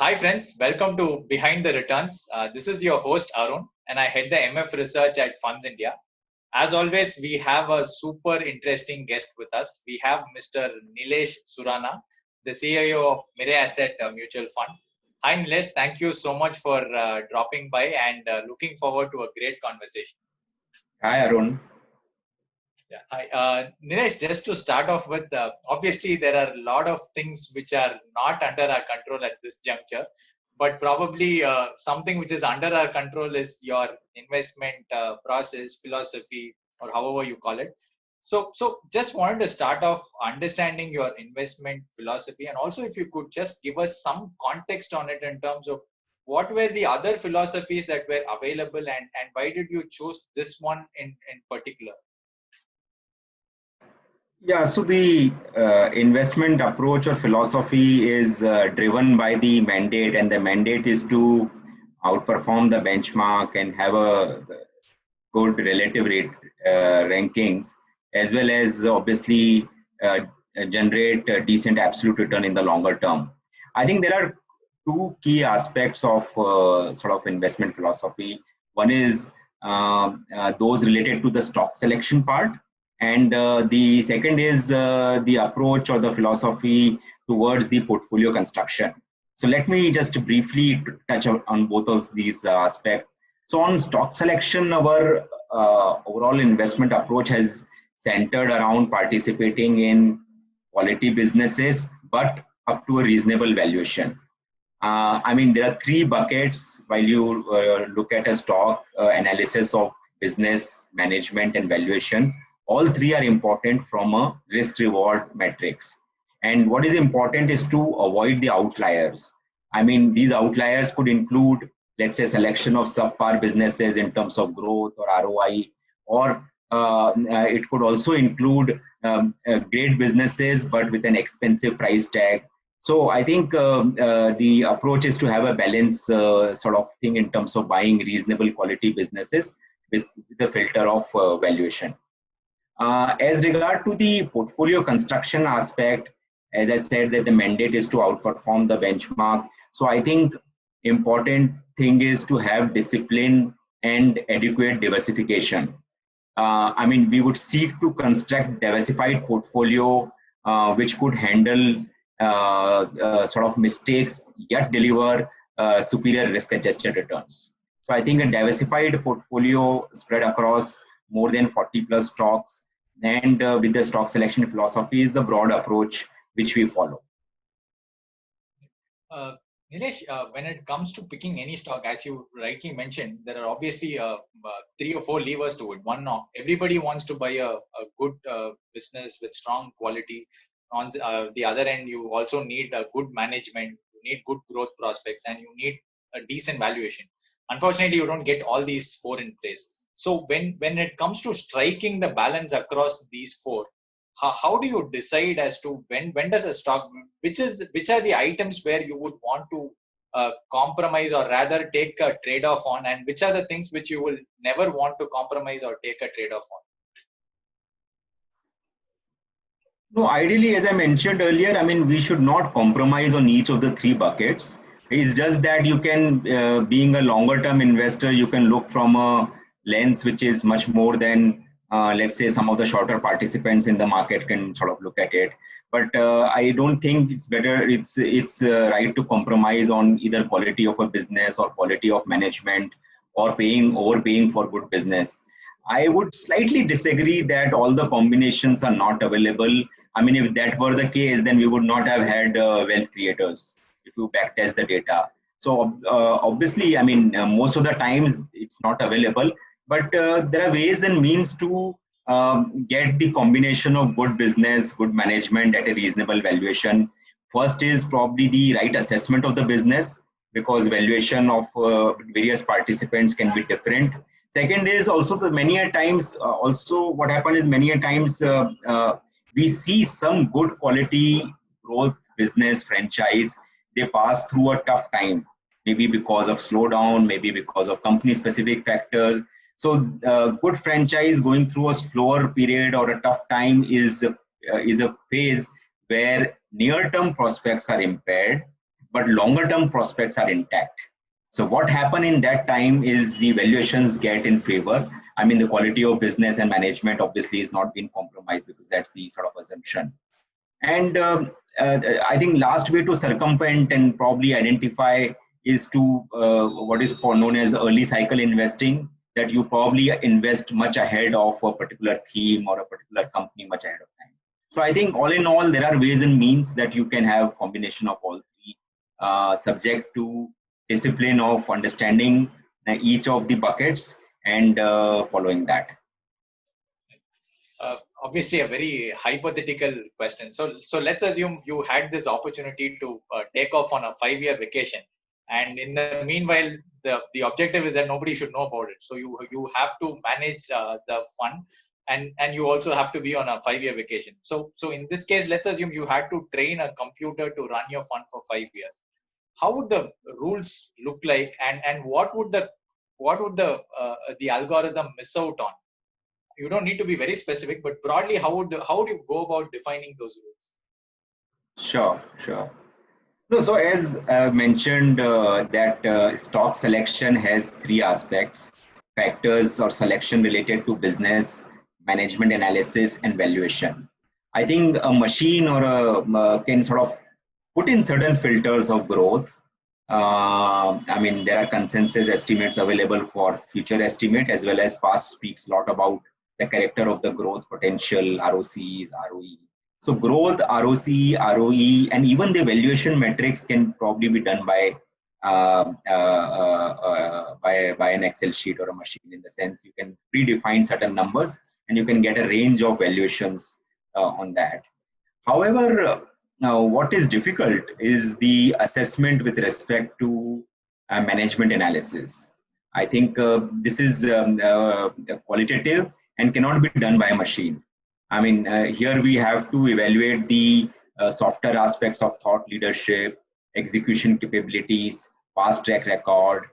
Hi friends, welcome to Behind the Returns. This is your host Arun and I head the MF research at Funds India. As always, we have a super interesting guest with us. We have Mr. Nilesh Surana, the CIO of Mirae Asset Mutual Fund. Hi Nilesh, thank you so much for dropping by and looking forward to a great conversation. Hi, Arun. Yeah. Hi, Nilesh, just to start off with, obviously there are a lot of things which are not under our control at this juncture, but probably something which is under our control is your investment process, philosophy, or however you call it. So just wanted to start off understanding your investment philosophy, and also if you could just give us some context on it in terms of what were the other philosophies that were available, and why did you choose this one in particular? Yeah, so the investment approach or philosophy is driven by the mandate, and the mandate is to outperform the benchmark and have a good relative rate rankings, as well as obviously uh, generate a decent absolute return in the longer term. I think there are two key aspects of sort of investment philosophy. One is those related to the stock selection part, and the second is the approach or the philosophy towards the portfolio construction. So let me just briefly touch on both of these aspects. So on stock selection, our overall investment approach has centered around participating in quality businesses, but up to a reasonable valuation. I mean, there are three buckets while you look at a stock analysis of business management and valuation. All three are important from a risk reward matrix. And what is important is to avoid the outliers. I mean, these outliers could include, let's say, selection of subpar businesses in terms of growth or ROI, or it could also include great businesses but with an expensive price tag. So I think the approach is to have a balance sort of thing in terms of buying reasonable quality businesses with the filter of valuation. As regard to the portfolio construction aspect, as I said, that the mandate is to outperform the benchmark. So I think important thing is to have discipline and adequate diversification. I mean, we would seek to construct diversified portfolio which could handle sort of mistakes yet deliver superior risk-adjusted returns. So I think a diversified portfolio spread across more than 40 plus stocks and with the stock selection philosophy is the broad approach which we follow. Nilesh, when it comes to picking any stock, as you rightly mentioned, there are obviously 3 or 4 levers to it. One, everybody wants to buy a good business with strong quality. On the other end, you also need a good management, you need good growth prospects, and you need a decent valuation. Unfortunately, you don't get all these four in place. So when it comes to striking the balance across these four, how do you decide as to when does a stock, which are the items where you would want to compromise or rather take a trade-off on, and which are the things which you will never want to compromise or take a trade-off on? No, ideally, as I mentioned earlier, I mean, we should not compromise on each of the three buckets. It's just that you can, being a longer term investor, you can look from a lens which is much more than, let's say, some of the shorter participants in the market can sort of look at it. But I don't think it's better, it's right to compromise on either quality of a business or quality of management or overpaying for good business. I would slightly disagree that all the combinations are not available. I mean, if that were the case, then we would not have had wealth creators if you backtest the data. So obviously, I mean, most of the times it's not available, but there are ways and means to get the combination of good business, good management at a reasonable valuation. First is probably the right assessment of the business because valuation of various participants can be different. Second is also the many a times also what happened is many a times we see some good quality growth business franchise, they pass through a tough time, maybe because of slowdown, maybe because of company specific factors. So good franchise going through a slower period or a tough time is a phase where near term prospects are impaired, but longer term prospects are intact. So what happened in that time is the valuations get in favor. I mean, the quality of business and management obviously is not being compromised, because that's the sort of assumption. And I think last way to circumvent and probably identify is to what is known as early cycle investing, that you probably invest much ahead of a particular theme or a particular company much ahead of time. So I think all in all, there are ways and means that you can have combination of all three, subject to discipline of understanding each of the buckets and following that. Obviously a very hypothetical question. So let's assume you had this opportunity to take off on a 5-year vacation, and in the meanwhile, the objective is that nobody should know about it. So you have to manage the fund, and you also have to be on a 5-year vacation. So in this case, let's assume you had to train a computer to run your fund for 5 years. How would the rules look like, and what would the algorithm miss out on? You don't need to be very specific, but broadly, how would you go about defining those rules? Sure. No, so as mentioned, that stock selection has three aspects: factors or selection related to business, management analysis, and valuation. I think a machine or can sort of put in certain filters of growth. I mean, there are consensus estimates available for future estimate, as well as past speaks a lot about the character of the growth potential, ROCs, ROE. So growth, ROC, ROE, and even the valuation metrics can probably be done by an Excel sheet or a machine, in the sense you can predefine certain numbers and you can get a range of valuations on that. However, now what is difficult is the assessment with respect to management analysis. I think this is qualitative and cannot be done by a machine. I mean, here we have to evaluate the softer aspects of thought leadership, execution capabilities, past track record,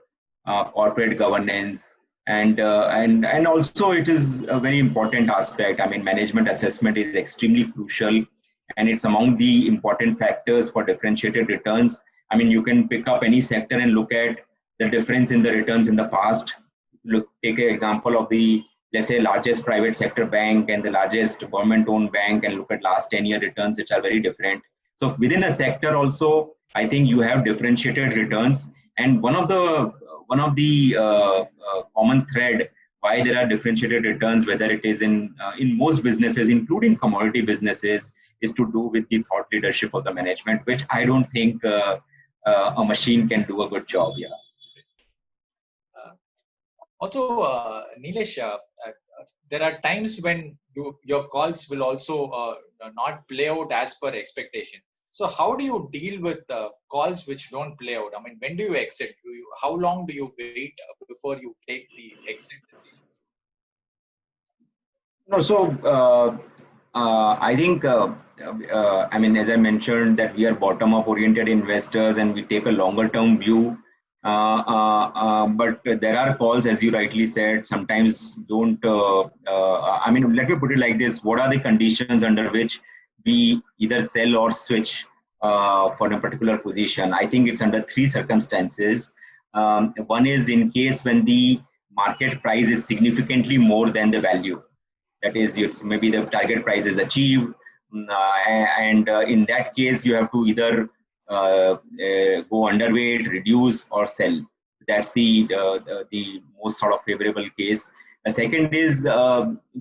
corporate governance, and also it is a very important aspect. I mean, management assessment is extremely crucial, and it's among the important factors for differentiated returns. I mean, you can pick up any sector and look at the difference in the returns in the past. Take an example of the, let's say, largest private sector bank and the largest government-owned bank, and look at last 10-year returns, which are very different. So within a sector also, I think you have differentiated returns. And one of the common thread why there are differentiated returns, whether it is in most businesses, including commodity businesses, is to do with the thought leadership of the management, which I don't think a machine can do a good job. Yeah. Also, Nilesh, there are times when your calls will also not play out as per expectation. So how do you deal with calls which don't play out? I mean, when do you exit? How long do you wait before you take the exit decisions? No, so I think, I mean, as I mentioned, that we are bottom-up oriented investors and we take a longer-term view. But there are calls, as you rightly said, sometimes don't. I mean, let me put it like this: what are the conditions under which we either sell or switch for a particular position? I think it's under three circumstances. One is in case when the market price is significantly more than the value. That is, maybe the target price is achieved, and in that case, you have to either go underweight, reduce, or sell. That's the most sort of favorable case. The second is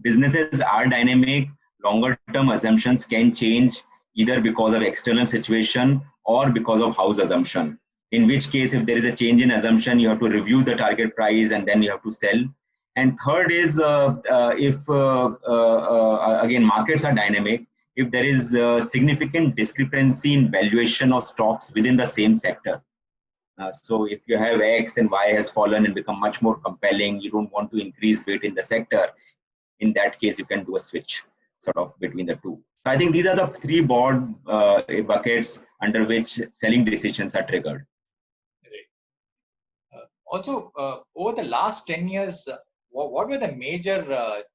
businesses are dynamic. Longer term assumptions can change either because of external situation or because of house assumption. In which case, if there is a change in assumption, you have to review the target price and then you have to sell. And third is if again markets are dynamic, if there is a significant discrepancy in valuation of stocks within the same sector. So if you have X and Y has fallen and become much more compelling, you don't want to increase weight in the sector. In that case, you can do a switch sort of between the two. So I think these are the three broad buckets under which selling decisions are triggered. Also, over the last 10 years, what were the major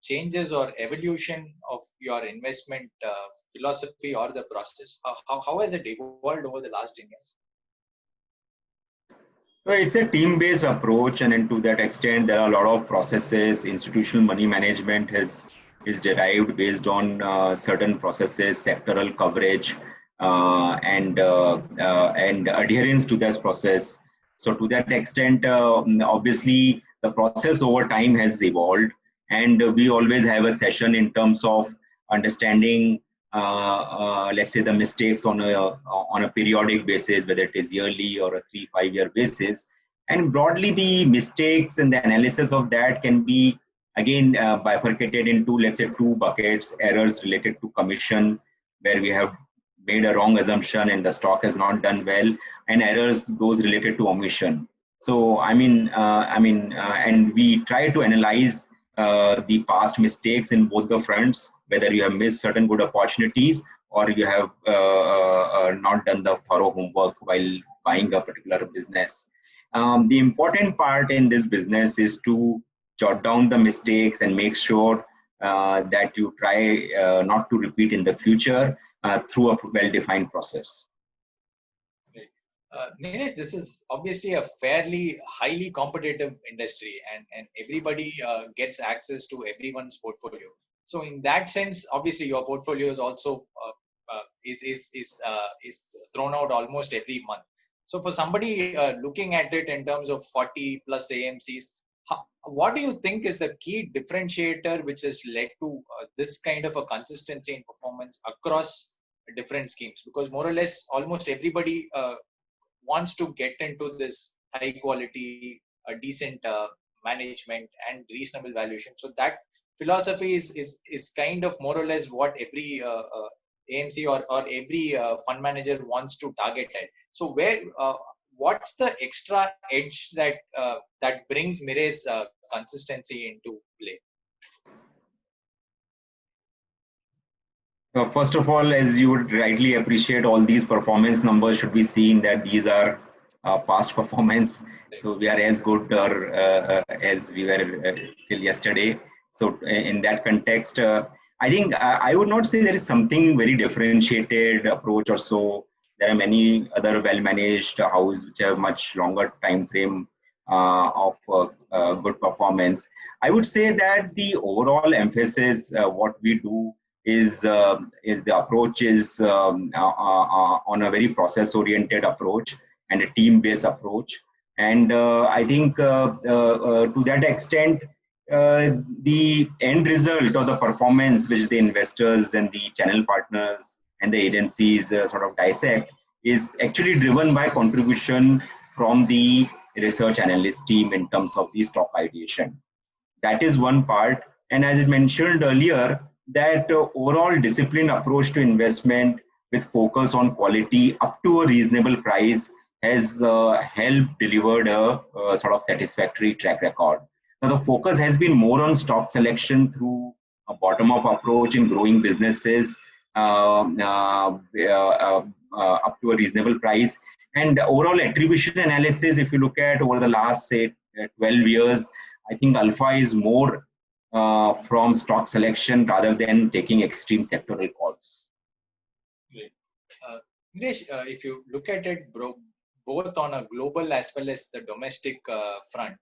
changes or evolution of your investment philosophy or the process? How has it evolved over the last 10 years? So it's a team-based approach, and then to that extent, there are a lot of processes. Institutional money management is derived based on certain processes, sectoral coverage, and adherence to this process. So to that extent, obviously, the process over time has evolved, and we always have a session in terms of understanding, let's say, the mistakes on a periodic basis, whether it is yearly or a 3-5 year basis. And broadly, the mistakes and the analysis of that can be again bifurcated into, let's say, two buckets: errors related to commission, where we have made a wrong assumption and the stock has not done well, and errors those related to omission. So and we try to analyze the past mistakes in both the fronts, whether you have missed certain good opportunities or you have not done the thorough homework while buying a particular business. The important part in this business is to jot down the mistakes and make sure that you try not to repeat in the future through a well-defined process. Nilesh, this is obviously a fairly highly competitive industry, and everybody gets access to everyone's portfolio. So in that sense, obviously your portfolio is also is thrown out almost every month. So for somebody looking at it in terms of 40 plus AMCs, what do you think is the key differentiator which has led to this kind of a consistency in performance across different schemes? Because more or less almost everybody wants to get into this high quality, decent management and reasonable valuation. So that philosophy is kind of more or less what every AMC or every fund manager wants to target at. So where what's the extra edge that that brings Mirae's consistency into play? First of all, as you would rightly appreciate, all these performance numbers should be seen that these are past performance. So we are as good or as we were till yesterday. So in that context, I think I would not say there is something very differentiated approach or so. There are many other well-managed houses which have much longer time frame of good performance. I would say that the overall emphasis, what we do is the approach is on a very process oriented approach and a team based approach, and I think to that extent the end result or the performance which the investors and the channel partners and the agencies sort of dissect is actually driven by contribution from the research analyst team in terms of the stock ideation. That is one part, and as I mentioned earlier, that overall disciplined approach to investment with focus on quality up to a reasonable price has helped delivered a sort of satisfactory track record. Now the focus has been more on stock selection through a bottom-up approach in growing businesses up to a reasonable price. And overall attribution analysis, if you look at over the last say 12 years, I think alpha is more from stock selection rather than taking extreme sectoral calls. Great. Nilesh, if you look at it, both on a global as well as the domestic front,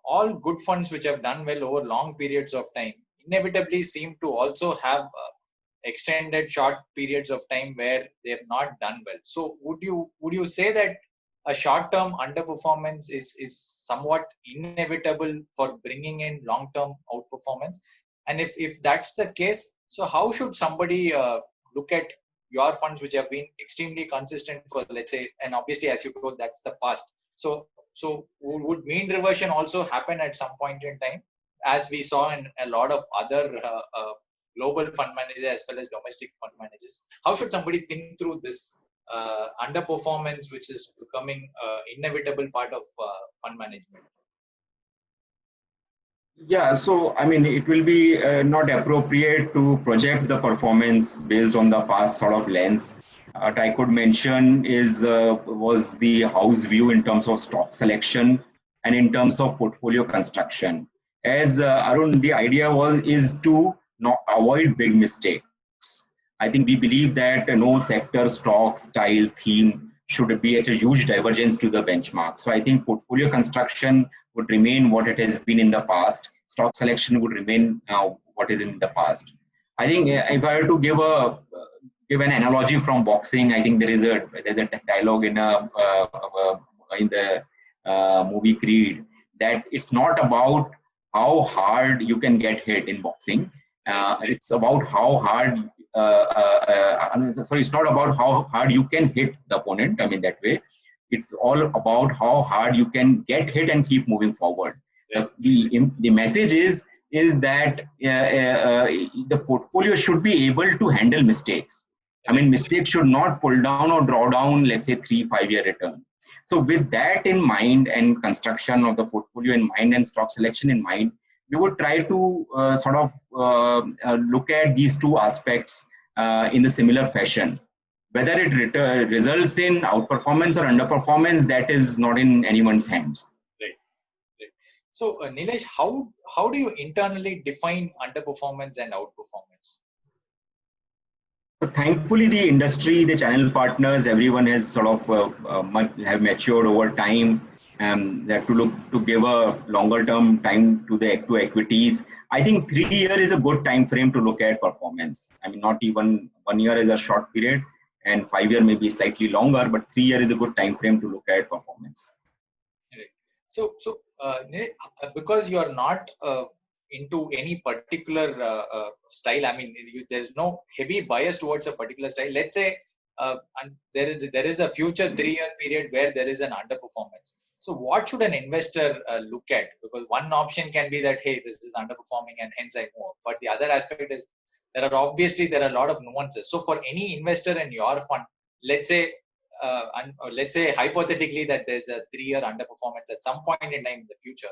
all good funds which have done well over long periods of time inevitably seem to also have extended short periods of time where they have not done well. So would you say that a short-term underperformance is somewhat inevitable for bringing in long-term outperformance? And if that's the case, so how should somebody look at your funds which have been extremely consistent for, let's say, and obviously as you told, that's the past. So would mean reversion also happen at some point in time, as we saw in a lot of other global fund managers as well as domestic fund managers? How should somebody think through this underperformance, which is becoming inevitable part of fund management? Yeah, so I mean, it will be not appropriate to project the performance based on the past sort of lens. What I could mention is was the house view in terms of stock selection and in terms of portfolio construction. As Arun, the idea is to not avoid big mistakes. I think we believe that no sector, stock, style, theme should be at a huge divergence to the benchmark. So I think portfolio construction would remain what it has been in the past. Stock selection would remain what is in the past. I think if I were to give an analogy from boxing, I think there's a dialogue in the movie Creed that it's not about how hard you can get hit in boxing. It's about how hard. Sorry, it's not about how hard you can hit the opponent. I mean that way. It's all about how hard you can get hit and keep moving forward. The message is that the portfolio should be able to handle mistakes. I mean, mistakes should not pull down or draw down, let's say, 3-5 year return. So with that in mind and construction of the portfolio in mind and stock selection in mind, we would try to look at these two aspects in a similar fashion. Whether it results in outperformance or underperformance, that is not in anyone's hands. Right. So, Nilesh, how do you internally define underperformance and outperformance? So thankfully, the industry, the channel partners, everyone has sort of have matured over time. That to give a longer term time to the equities. I think 3 years is a good time frame to look at performance. I mean, not even 1 year is a short period, and 5 year may be slightly longer, but 3 years is a good time frame to look at performance. Right. So because you are not into any particular style, I mean, there's no heavy bias towards a particular style. Let's say and there is a future 3-year period where there is an underperformance. So what should an investor look at? Because one option can be that, hey, this is underperforming and hence I move. But the other aspect is there are a lot of nuances. So for any investor in your fund, let's say let's say hypothetically that there's a 3-year underperformance at some point in time in the future,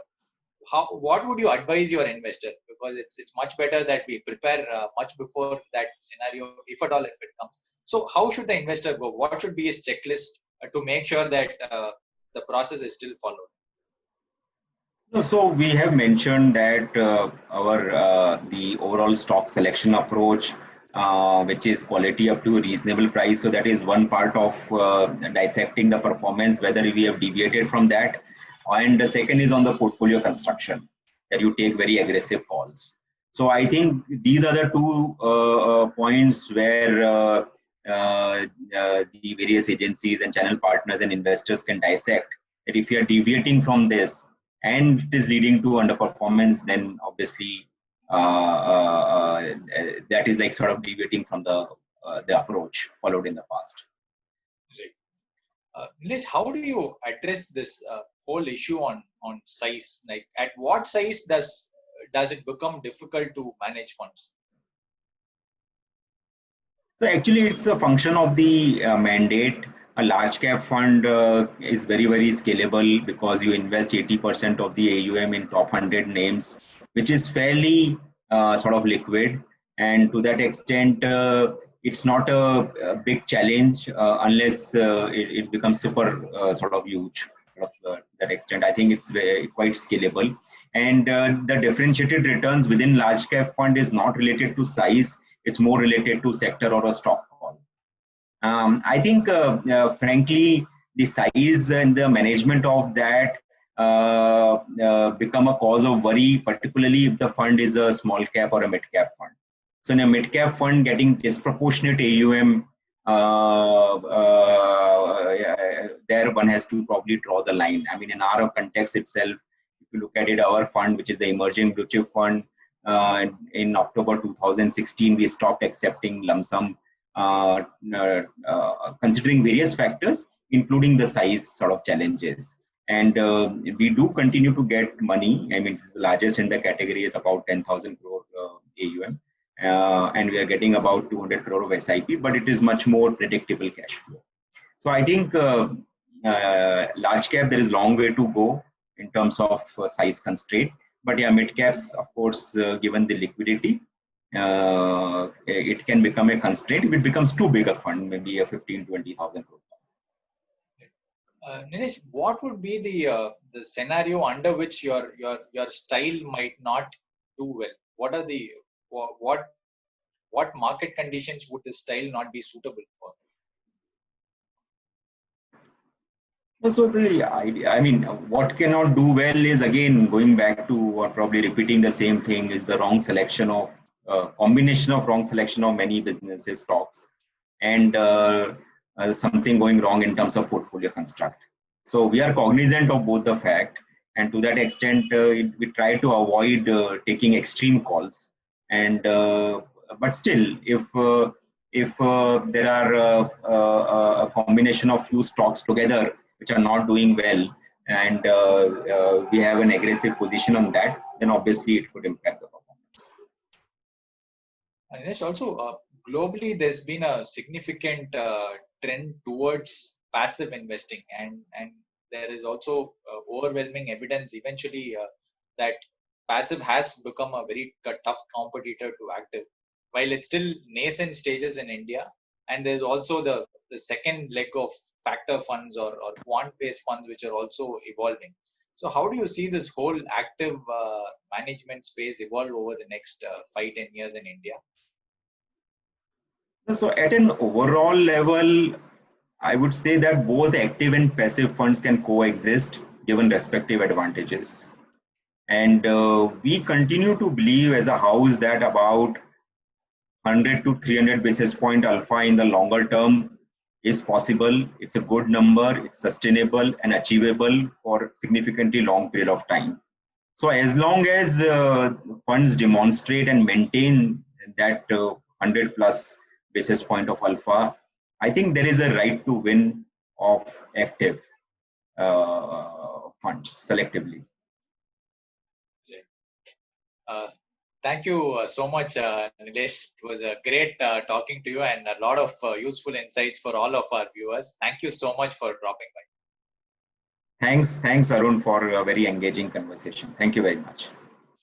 what would you advise your investor? Because it's much better that we prepare much before that scenario, if at all, if it comes. So how should the investor go? What should be his checklist to make sure that the process is still followed? So we have mentioned that the overall stock selection approach, which is quality up to a reasonable price. So that is one part of dissecting the performance, whether we have deviated from that. And the second is on the portfolio construction, that you take very aggressive calls. So I think these are the two points where the various agencies and channel partners and investors can dissect that if you are deviating from this and it is leading to underperformance, then obviously that is like sort of deviating from the approach followed in the past. Right. Nilesh, how do you address this whole issue on size? Like, at what size does it become difficult to manage funds? So actually, it's a function of the mandate. A large cap fund is very, very scalable because you invest 80% of the AUM in top 100 names, which is fairly sort of liquid. And to that extent, it's not a big challenge unless it becomes super sort of huge. To that extent, I think it's quite scalable. And the differentiated returns within large cap fund is not related to size. It's more related to sector or a stock call. I think, frankly, the size and the management of that become a cause of worry, particularly if the fund is a small cap or a mid cap fund. So in a mid cap fund, getting disproportionate AUM, there one has to probably draw the line. I mean, in our context itself, if you look at it, our fund, which is the Emerging Blue Chip Fund, in October 2016, we stopped accepting lump sum, considering various factors, including the size sort of challenges. And we do continue to get money. I mean, it's the largest in the category, is about 10,000 crore AUM. And we are getting about 200 crore of SIP, but it is much more predictable cash flow. So I think large cap, there is a long way to go in terms of size constraint. But yeah, mid caps, of course, given the liquidity, it can become a constraint if it becomes too big a fund, maybe a 15-20,000 crore. Nilesh, what would be the scenario under which your style might not do well? What are the what market conditions would the style not be suitable for? So the idea, I mean, what cannot do well is again going back to or probably repeating the same thing is the wrong selection of combination of wrong selection of many businesses stocks and something going wrong in terms of portfolio construct. So we are cognizant of both the fact, and to that extent, we try to avoid taking extreme calls. And but still, if there are a combination of few stocks together which are not doing well, and we have an aggressive position on that, then obviously it could impact the performance. And Dinesh, also globally, there's been a significant trend towards passive investing, and there is also overwhelming evidence eventually that passive has become a very tough competitor to active, while it's still nascent stages in India. And there's also the second leg of factor funds or quant-based funds, which are also evolving. So, how do you see this whole active management space evolve over the next 5-10 years in India? So at an overall level, I would say that both active and passive funds can coexist given respective advantages. And we continue to believe as a house that about 100 to 300 basis point alpha in the longer term is possible. It's a good number, it's sustainable and achievable for significantly long period of time. So as long as funds demonstrate and maintain that 100 plus basis point of alpha, I think there is a right to win of active funds selectively. Uh, Thank you so much, Nilesh. It was a great talking to you and a lot of useful insights for all of our viewers. Thank you so much for dropping by. Thanks Arun for a very engaging conversation. Thank you very much.